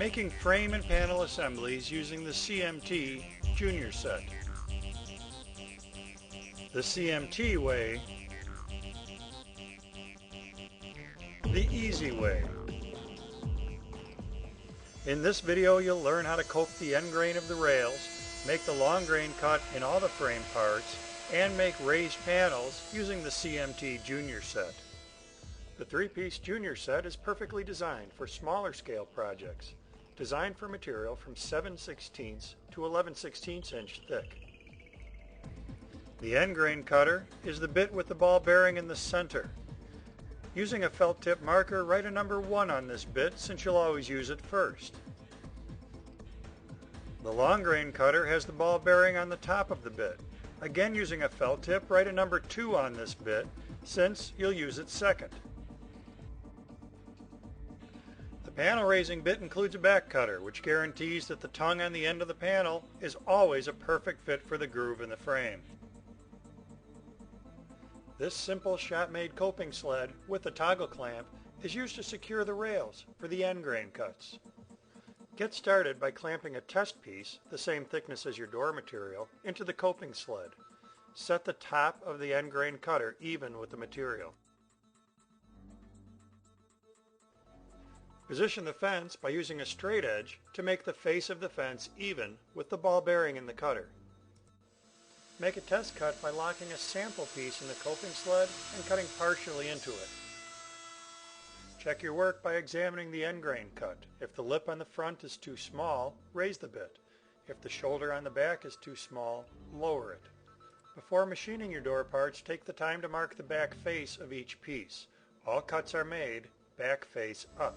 Making frame and panel assemblies using the CMT Junior Set. The CMT way, the easy way. In this video you'll learn how to cope the end grain of the rails, make the long grain cut in all the frame parts, and make raised panels using the CMT Junior Set. The 3-piece Junior Set is perfectly designed for smaller scale projects, designed for material from 7/16 to 11/16 inch thick. The end grain cutter is the bit with the ball bearing in the center. Using a felt tip marker, write a number 1 on this bit since you'll always use it first. The long grain cutter has the ball bearing on the top of the bit. Again, using a felt tip, write a number 2 on this bit since you'll use it second. The panel raising bit includes a back cutter, which guarantees that the tongue on the end of the panel is always a perfect fit for the groove in the frame. This simple shop-made coping sled with a toggle clamp is used to secure the rails for the end grain cuts. Get started by clamping a test piece, the same thickness as your door material, into the coping sled. Set the top of the end grain cutter even with the material. Position the fence by using a straight edge to make the face of the fence even with the ball bearing in the cutter. Make a test cut by locking a sample piece in the coping sled and cutting partially into it. Check your work by examining the end grain cut. If the lip on the front is too small, raise the bit. If the shoulder on the back is too small, lower it. Before machining your door parts, take the time to mark the back face of each piece. All cuts are made back face up.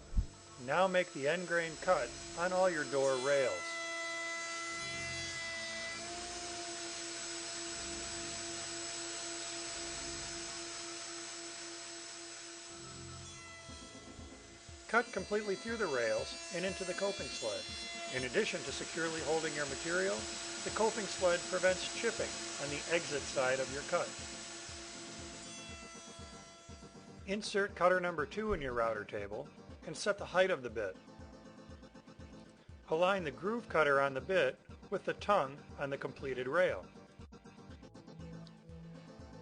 Now make the end grain cut on all your door rails. Cut completely through the rails and into the coping sled. In addition to securely holding your material, the coping sled prevents chipping on the exit side of your cut. Insert cutter number 2 in your router table and set the height of the bit. Align the groove cutter on the bit with the tongue on the completed rail.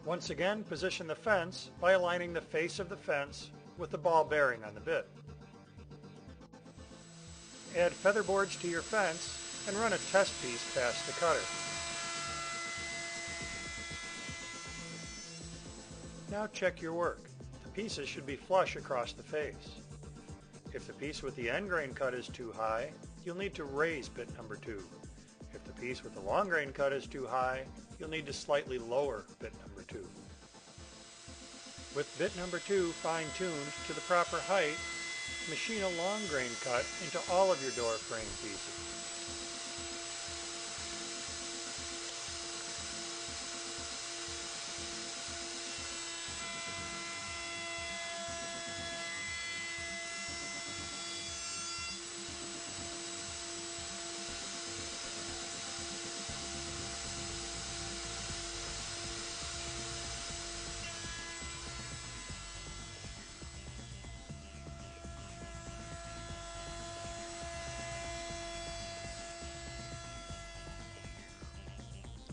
Once again, position the fence by aligning the face of the fence with the ball bearing on the bit. Add feather boards to your fence and run a test piece past the cutter. Now check your work. The pieces should be flush across the face. If the piece with the end grain cut is too high, you'll need to raise bit number 2. If the piece with the long grain cut is too high, you'll need to slightly lower bit number 2. With bit number 2 fine-tuned to the proper height, machine a long grain cut into all of your door frame pieces.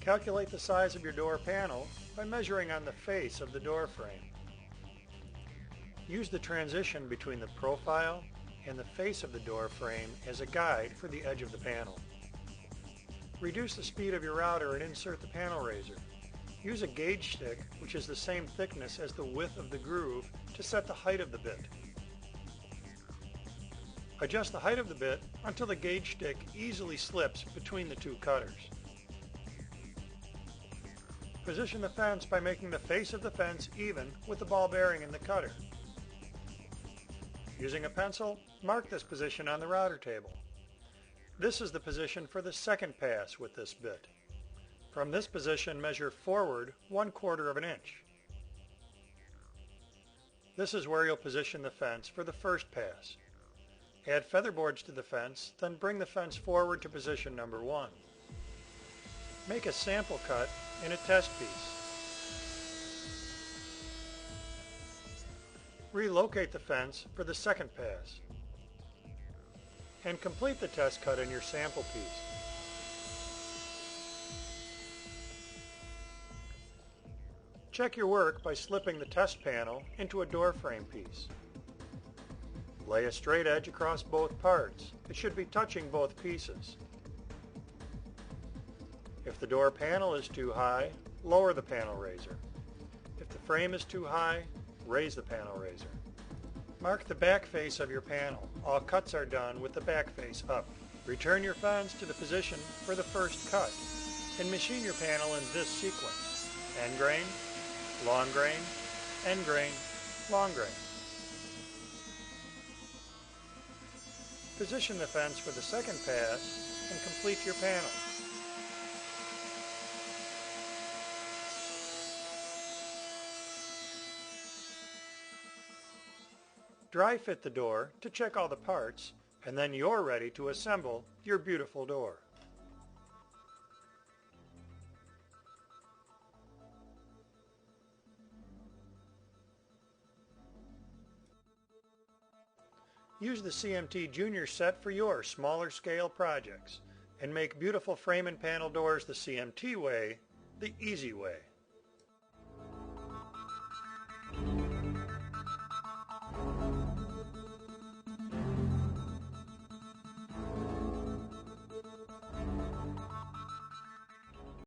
Calculate the size of your door panel by measuring on the face of the door frame. Use the transition between the profile and the face of the door frame as a guide for the edge of the panel. Reduce the speed of your router and insert the panel raiser. Use a gauge stick, which is the same thickness as the width of the groove, to set the height of the bit. Adjust the height of the bit until the gauge stick easily slips between the two cutters. Position the fence by making the face of the fence even with the ball bearing in the cutter. Using a pencil, mark this position on the router table. This is the position for the second pass with this bit. From this position, measure forward 1/4 of an inch. This is where you'll position the fence for the first pass. Add feather boards to the fence, then bring the fence forward to position number 1. Make a sample cut in a test piece. Relocate the fence for the second pass. and complete the test cut in your sample piece. Check your work by slipping the test panel into a door frame piece. Lay a straight edge across both parts. It should be touching both pieces. If the door panel is too high, lower the panel raiser. If the frame is too high, raise the panel raiser. Mark the back face of your panel. All cuts are done with the back face up. Return your fence to the position for the first cut and machine your panel in this sequence: end grain, long grain, end grain, long grain. Position the fence for the second pass and complete your panel. Dry fit the door to check all the parts, and then you're ready to assemble your beautiful door. Use the CMT Junior set for your smaller scale projects and make beautiful frame and panel doors the CMT way, the easy way.